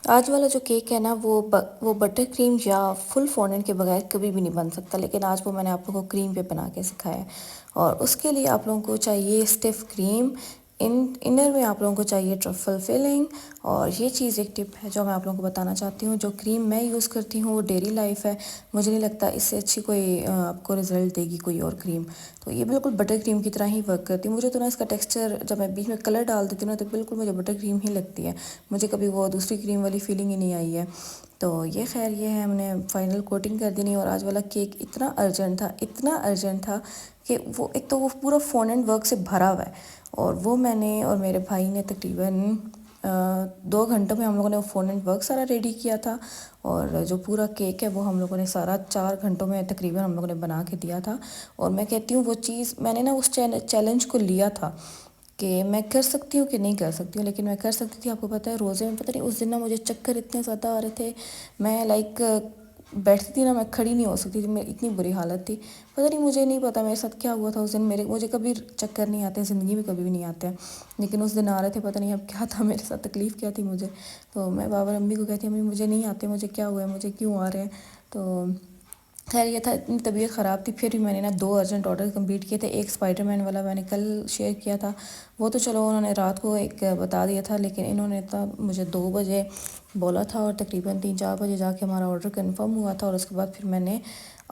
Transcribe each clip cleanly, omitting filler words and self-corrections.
आज वाला जो केक है ना वो बटर क्रीम या फुल फॉन्डेंट के बगैर कभी भी नहीं बन सकता, लेकिन आज वो मैंने आप लोगों को क्रीम पे बना के सिखाया है। और उसके लिए आप लोगों को चाहिए स्टिफ क्रीम। इनर में आप लोगों को चाहिए ट्रफल फिलिंग। और ये चीज़ एक टिप है जो मैं आप लोगों को बताना चाहती हूँ। जो क्रीम मैं यूज़ करती हूँ वो डेरी लाइफ है। मुझे नहीं लगता इससे अच्छी कोई आपको रिज़ल्ट देगी कोई और क्रीम। तो ये बिल्कुल बटर क्रीम की तरह ही वर्क करती है। मुझे तो ना इसका टेक्सचर जब मैं बीच में कलर डाल देती हूँ ना तो बिल्कुल मुझे बटर क्रीम ही लगती है। मुझे कभी वो दूसरी क्रीम वाली फीलिंग ही नहीं आई है। तो ये खैर ये है, हमने फाइनल कोटिंग कर दी नहीं। और आज वाला केक इतना अर्जेंट था कि वो एक तो वो पूरा फॉन्डेंट वर्क से भरा हुआ है। और वो मैंने और मेरे भाई ने तकरीबन 2 घंटों में हम लोगों ने वो फॉन्डेंट वर्क सारा रेडी किया था। और जो पूरा केक है वो हम लोगों ने सारा 4 घंटों में तकरीबन हम लोगों ने बना के दिया था। और मैं कहती हूँ वो चीज़ मैंने ना उस चैलेंज को लिया था कि मैं कर सकती हूँ कि नहीं कर सकती हूँ, लेकिन मैं कर सकती थी। आपको पता है रोज़े में पता नहीं उस दिन ना मुझे चक्कर इतने ज़्यादा आ रहे थे। मैं बैठती थी ना, मैं खड़ी नहीं हो सकती थी, मेरी इतनी बुरी हालत थी। पता नहीं, मुझे नहीं पता मेरे साथ क्या हुआ था उस दिन। मुझे कभी चक्कर नहीं आते, ज़िंदगी में कभी भी नहीं आते हैं, लेकिन उस दिन आ रहे थे। पता नहीं अब क्या था मेरे साथ, तकलीफ़ क्या थी मुझे। तो मैं बाबर अम्मी को कहती अम्मी मुझे नहीं आते, मुझे क्या हुआ है, मुझे क्यों आ रहे हैं। तो खैर ये था, इतनी तबीयत ख़राब थी। फिर भी मैंने ना 2 अर्जेंट ऑर्डर कंप्लीट किए थे। एक स्पाइडरमैन वाला मैंने कल शेयर किया था, वो तो चलो उन्होंने रात को एक बता दिया था, लेकिन इन्होंने तो मुझे 2 बजे बोला था और तकरीबन 3-4 बजे जाके हमारा ऑर्डर कंफर्म हुआ था। और उसके बाद फिर मैंने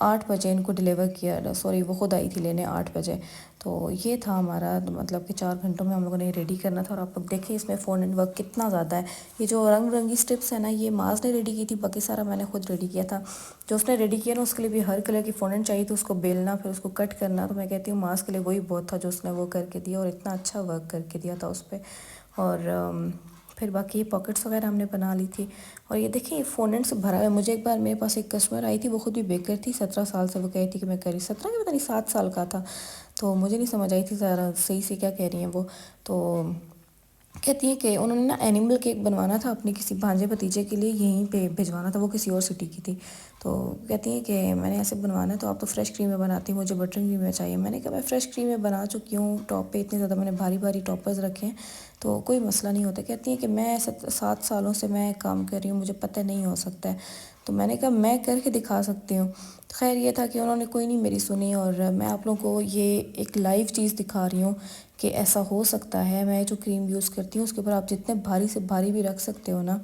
8 बजे इनको डिलीवर किया। सॉरी, वो खुद आई थी लेने 8 बजे। तो ये था हमारा, मतलब कि 4 घंटों में हम लोगों ने रेडी करना था। और आप लोग देखें इसमें फॉन्डेंट वर्क कितना ज़्यादा है। ये जो रंग बिरंगी स्ट्रिप्स है ना, ये माज ने रेडी की थी, बाकी सारा मैंने खुद रेडी किया था। जो उसने रेडी किया ना उसके लिए भी हर कलर की फॉन्डेंट चाहिए थी, उसको बेलना फिर उसको कट करना। तो मैं कहती हूँ माज के लिए वही बहुत था जो उसने वो करके दिया, और इतना अच्छा वर्क करके दिया था उस पर। और फिर बाकी पॉकेट्स वगैरह हमने बना ली थी। और ये देखिए फॉन्डेंट से भरा है। मुझे एक बार मेरे पास एक कस्टमर आई थी, वो खुद भी बेकर थी, 17 साल से। वो कह रही थी कि मैं करी 17 के पता नहीं 7 साल का था। तो मुझे नहीं समझ आई थी ज़रा सही से क्या कह रही हैं वो। तो कहती हैं कि उन्होंने ना एनिमल केक बनवाना था अपने किसी भांजे भतीजे के लिए, यहीं पे भिजवाना था, वो किसी और सिटी की थी। तो कहती हैं कि मैंने ऐसे बनवाना है, तो आप तो फ्रेश क्रीम में बनाती हैं, मुझे बटर क्रीम में चाहिए। मैंने कहा मैं फ़्रेश क्रीम में बना चुकी हूँ, टॉप पे इतने ज़्यादा मैंने भारी भारी टॉपर्स रखे हैं, तो कोई मसला नहीं होता। कहती हैं कि मैं 7 सालों से मैं काम कर रही हूँ, मुझे पता नहीं हो सकता है। तो मैंने कहा मैं करके दिखा सकती हूँ। खैर ये था कि उन्होंने कोई नहीं मेरी सुनी। और मैं आप लोगों को ये एक लाइव चीज़ दिखा रही हूँ कि ऐसा हो सकता है। मैं जो क्रीम यूज़ करती हूँ उसके ऊपर आप जितने भारी से भारी भी रख सकते हो ना,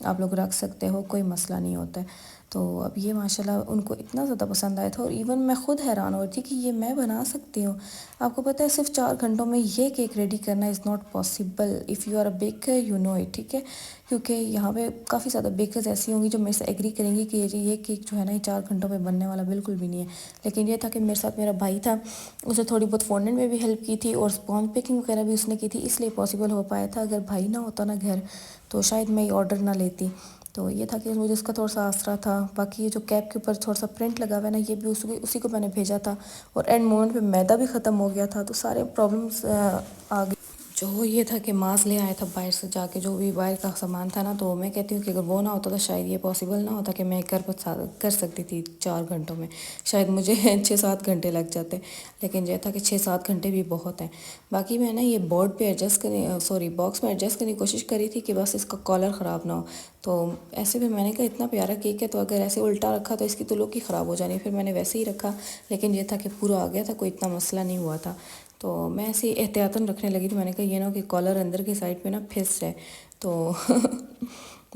आप लोग रख सकते हो, कोई मसला नहीं होता है। तो अब ये माशाल्लाह उनको इतना ज़्यादा पसंद आया था। और इवन मैं ख़ुद हैरान हो रही थी कि ये मैं बना सकती हूँ। आपको पता है सिर्फ 4 घंटों में ये केक रेडी करना is not possible if you are a baker, you know it, ठीक है। क्योंकि यहाँ पे काफ़ी ज़्यादा बेकर्स ऐसी होंगी जो मेरे से एग्री करेंगी कि ये केक जो है ना ये 4 घंटों में बनने वाला बिल्कुल भी नहीं है। लेकिन ये था कि मेरे साथ मेरा भाई था, उसने थोड़ी बहुत फॉन्डेंट में भी हेल्प की थी और स्पॉन्ज बेकिंग वगैरह भी उसने की थी, इसलिए पॉसिबल हो पाया था। अगर भाई ना होता ना घर तो शायद मैं ये ऑर्डर ना लेती। तो ये था कि मुझे उसका थोड़ा सा आसरा था। बाकी ये जो कैप के ऊपर थोड़ा सा प्रिंट लगा हुआ है ना, ये भी उसी को मैंने भेजा था। और एंड मोमेंट पे मैदा भी ख़त्म हो गया था, तो सारे प्रॉब्लम्स आ गए। जो ये था कि मांस ले आया था बाहर से जाके, जो भी बाहर का सामान था ना, तो मैं कहती हूँ कि अगर वो ना होता तो शायद ये पॉसिबल ना होता कि मैं कर सकती थी 4 घंटों में। शायद मुझे 6-7 घंटे लग जाते। लेकिन ये था कि 6-7 घंटे भी बहुत हैं। बाकी मैं ना ये बोर्ड पे एडजस्ट करने सॉरी बॉक्स में एडजस्ट करने की कोशिश करी थी कि बस इसका कॉलर ख़राब ना हो। तो ऐसे भी मैंने कहा इतना प्यारा केक है, तो अगर ऐसे उल्टा रखा तो इसकी तो लुक ही ख़राब हो जानी। फिर मैंने वैसे ही रखा, लेकिन ये था कि पूरा आ गया था, कोई इतना मसला नहीं हुआ था। तो मैं ऐसे ही एहतियातन रखने लगी थी। मैंने कहा ये ना कि कॉलर अंदर की साइड पे ना फिस जाए। तो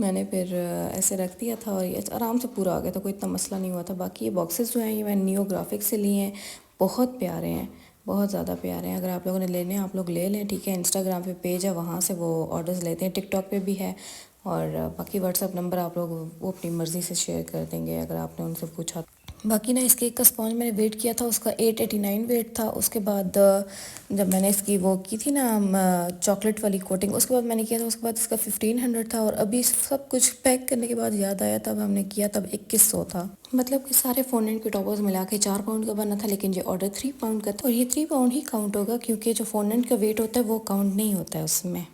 मैंने फिर ऐसे रख दिया था और ये आराम से पूरा आ गया था, कोई इतना मसला नहीं हुआ था। बाकी ये बॉक्सेस जो हैं ये मैंने नियो ग्राफिक्स से लिए हैं, बहुत प्यारे हैं, बहुत ज़्यादा प्यारे हैं। अगर आप लोगों ने लेने हैं आप लोग ले लें, ठीक है। इंस्टाग्राम पे पेज है, वहाँ से वो ऑर्डर्स लेते हैं, टिकटॉक पे भी है। और बाकी व्हाट्सअप नंबर आप लोग वो अपनी मर्ज़ी से शेयर कर देंगे अगर आपने उनसे पूछा। बाकी ना इस केक का स्पॉन्ज मैंने वेट किया था, उसका 889 वेट था। उसके बाद जब मैंने इसकी वो की थी ना चॉकलेट वाली कोटिंग, उसके बाद मैंने किया था, उसके बाद इसका 1500 था। और अभी सब कुछ पैक करने के बाद याद आया तब हमने किया, तब 2100 था। मतलब कि सारे फॉन्डेंट के टॉपर्स मिला के 4 पाउंड का बना था, लेकिन ये ऑर्डर 3 पाउंड का था। और ये 3 पाउंड ही काउंट होगा क्योंकि जो फॉन्डेंट का वेट होता है वो काउंट नहीं होता है उसमें।